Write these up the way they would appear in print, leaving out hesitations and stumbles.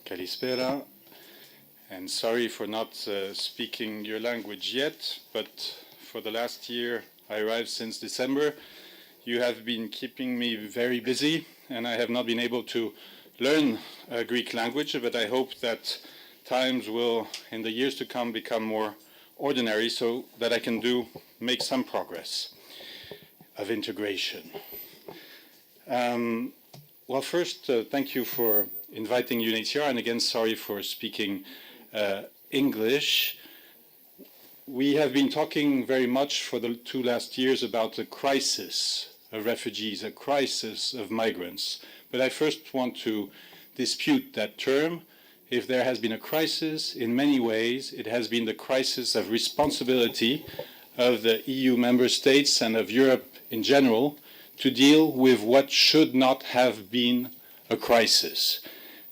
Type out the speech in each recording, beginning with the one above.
Kalispera, and sorry for not speaking your language yet, but for the last year, I arrived since December. You have been keeping me very busy, and I have not been able to learn Greek language, but I hope that times will, in the years to come, become more ordinary so that I can make some progress of integration. Well, first, thank you for inviting UNHCR, and again, sorry for speaking English. We have been talking very much for the last 2 years about the crisis of refugees, a crisis of migrants. But I first want to dispute that term. If there has been a crisis, in many ways, it has been the crisis of responsibility of the EU member states and of Europe in general to deal with what should not have been a crisis.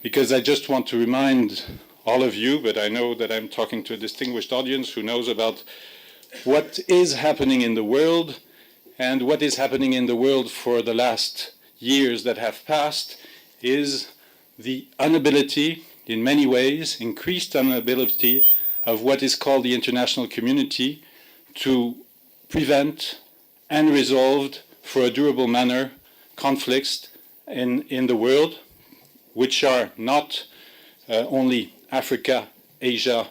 Because I just want to remind all of you, but I know that I'm talking to a distinguished audience who knows about what is happening in the world, and what is happening in the world for the last years that have passed is the inability, in many ways, increased inability of what is called the international community to prevent and resolve for a durable manner conflicts in the world, which are not only Africa, Asia,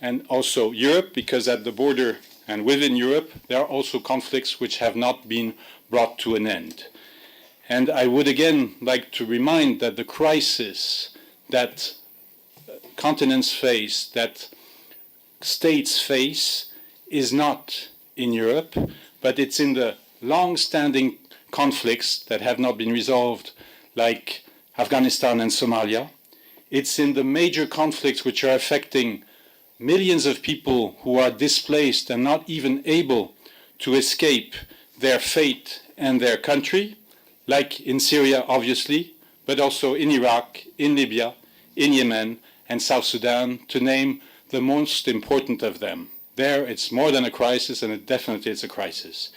and also Europe, because at the border and within Europe, there are also conflicts which have not been brought to an end. And I would again like to remind that the crisis that continents face, that states face, is not in Europe, but it's in the long-standing conflicts that have not been resolved, like Afghanistan and Somalia. It's in the major conflicts which are affecting millions of people who are displaced and not even able to escape their fate and their country, like in Syria, obviously, but also in Iraq, in Libya, in Yemen, and South Sudan, to name the most important of them. There, it's more than a crisis, and definitely it's a crisis.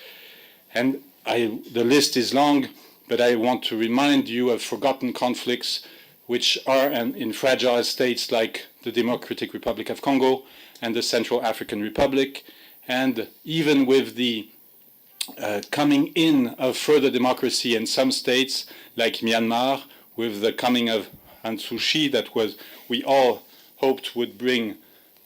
And the list is long, but I want to remind you of forgotten conflicts which are in fragile states like the Democratic Republic of Congo and the Central African Republic, and even with the coming in of further democracy in some states like Myanmar, with the coming of Aung San Suu Kyi that we all hoped would bring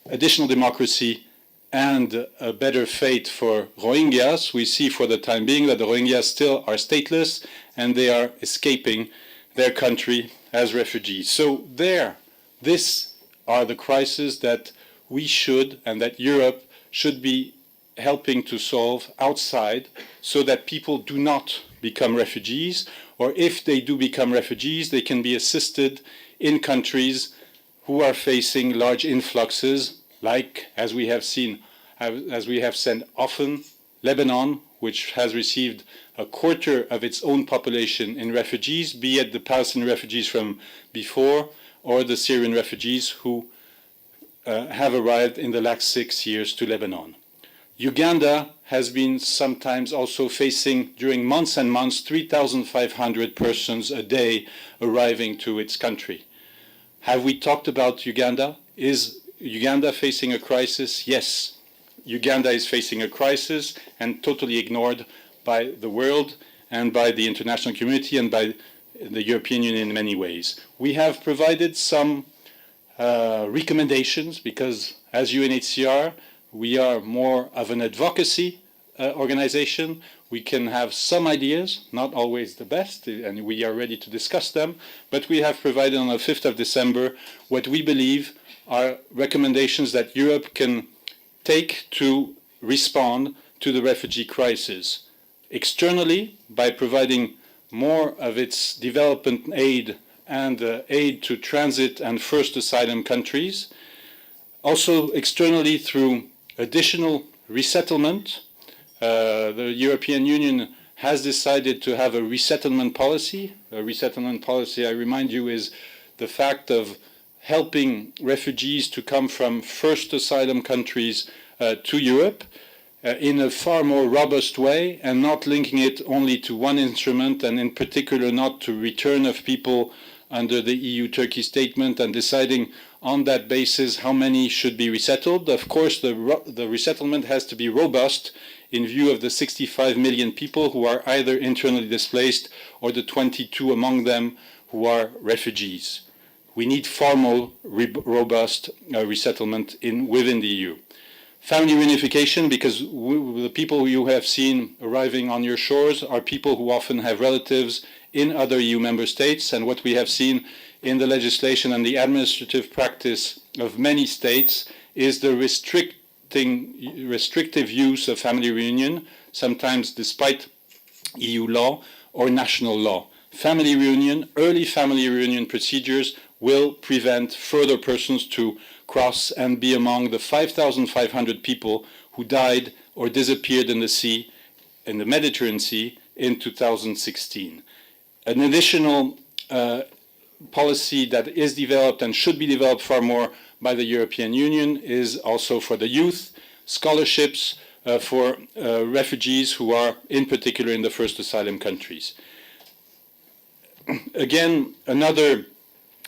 additional democracy and a better fate for Rohingyas. We see for the time being that the Rohingyas still are stateless and they are escaping their country as refugees. So these are the crises that we should, and that Europe should be helping to solve outside, so that people do not become refugees, or if they do become refugees, they can be assisted in countries who are facing large influxes, like, as we have seen, as we have said often, Lebanon, which has received a quarter of its own population in refugees, be it the Palestinian refugees from before or the Syrian refugees who have arrived in the last 6 years to Lebanon. Uganda has been sometimes also facing, during months and months, 3,500 persons a day arriving to its country. Have we talked about Uganda? Is Uganda facing a crisis? Yes. Uganda is facing a crisis and totally ignored by the world and by the international community and by the European Union in many ways. We have provided some recommendations because as UNHCR, we are more of an advocacy organization. We can have some ideas, not always the best, and we are ready to discuss them, but we have provided on the 5th of December what we believe are recommendations that Europe can take to respond to the refugee crisis. Externally, by providing more of its development aid and aid to transit and first asylum countries. Also externally through additional resettlement. The European Union has decided to have a resettlement policy. A resettlement policy, I remind you, is the fact of helping refugees to come from first asylum countries to Europe in a far more robust way, and not linking it only to one instrument, and in particular not to return of people under the EU-Turkey statement and deciding on that basis how many should be resettled. Of course, the resettlement has to be robust in view of the 65 million people who are either internally displaced or the 22 among them who are refugees. We need far more robust resettlement within the EU. Family reunification, because the people you have seen arriving on your shores are people who often have relatives in other EU member states, and what we have seen in the legislation and the administrative practice of many states is the restrictive use of family reunion, sometimes despite EU law or national law. Family reunion, early family reunion procedures will prevent further persons to cross and be among the 5,500 people who died or disappeared in the sea, in the Mediterranean Sea, in 2016. An additional policy that is developed and should be developed far more by the European Union is also for the youth, scholarships for refugees who are in particular in the first asylum countries. Again, another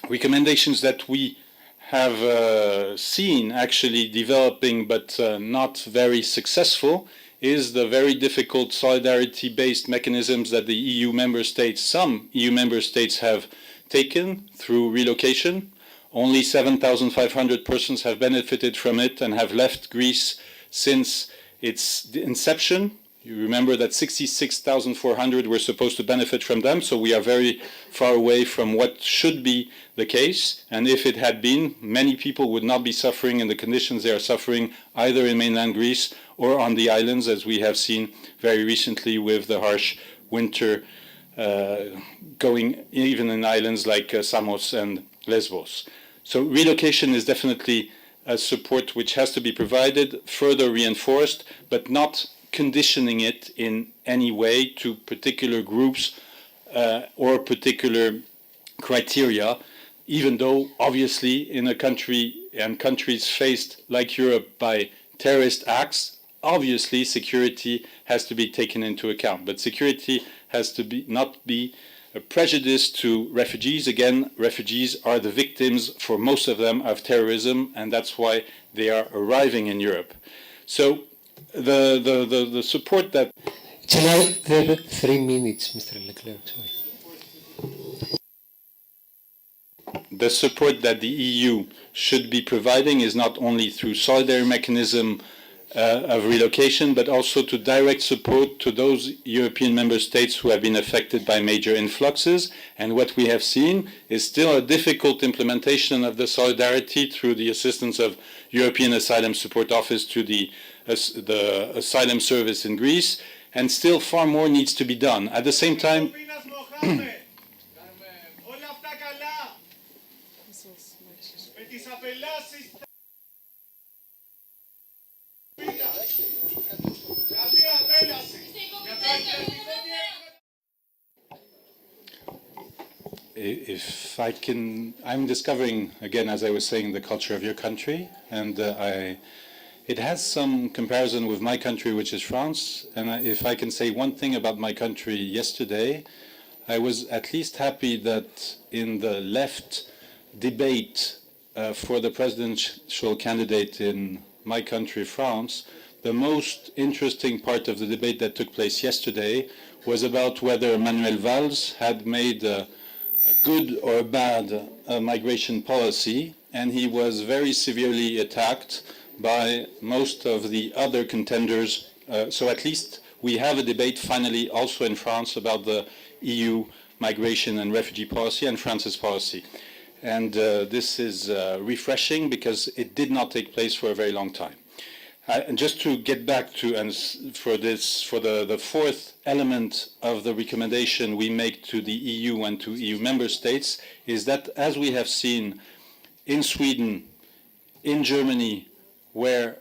recommendations that we have seen actually developing but not very successful is the very difficult solidarity-based mechanisms that the EU member states, some EU member states have taken through relocation. Only 7,500 persons have benefited from it and have left Greece since its inception. You remember that 66,400 were supposed to benefit from them, so we are very far away from what should be the case. And if it had been, many people would not be suffering in the conditions they are suffering either in mainland Greece or on the islands, as we have seen very recently with the harsh winter going even in islands like Samos and Lesbos. So relocation is definitely a support which has to be provided, further reinforced, but not conditioning it in any way to particular groups or particular criteria, even though obviously in a country and countries faced like Europe by terrorist acts, obviously security has to be taken into account. But security has to be not be a prejudice to refugees. Again, refugees are the victims, for most of them, of terrorism, and that's why they are arriving in Europe. So the support that... 3 minutes, Mr. Leclerc, sorry. The support that the EU should be providing is not only through solidarity mechanism of relocation, but also to direct support to those European member states who have been affected by major influxes. And what we have seen is still a difficult implementation of the solidarity through the assistance of European Asylum Support Office to the Asylum Service in Greece, and still far more needs to be done. At the same time, if I can, I'm discovering, again, as I was saying, the culture of your country, and it has some comparison with my country, which is France. And if I can say one thing about my country yesterday, I was at least happy that in the left debate for the presidential candidate in my country, France, the most interesting part of the debate that took place yesterday was about whether Manuel Valls had made a good or a bad migration policy, and he was very severely attacked by most of the other contenders. So at least we have a debate finally also in France about the EU migration and refugee policy and France's policy. And this is refreshing because it did not take place for a very long time. And just to get back to, and for the fourth element of the recommendation we make to the EU and to EU member states is that, as we have seen in Sweden, in Germany, where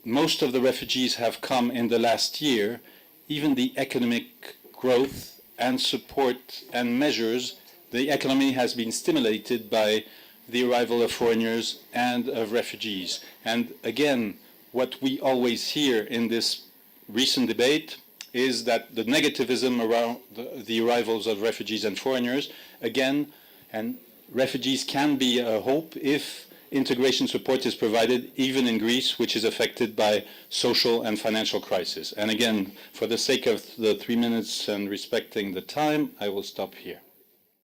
most of the refugees have come in the last year, even the economic growth and support and measures, the economy has been stimulated by the arrival of foreigners and of refugees. And again, what we always hear in this recent debate is that the negativism around the arrivals of refugees and foreigners, again, and refugees can be a hope if integration support is provided even in Greece, which is affected by social and financial crisis. And again, for the sake of the 3 minutes and respecting the time, I will stop here.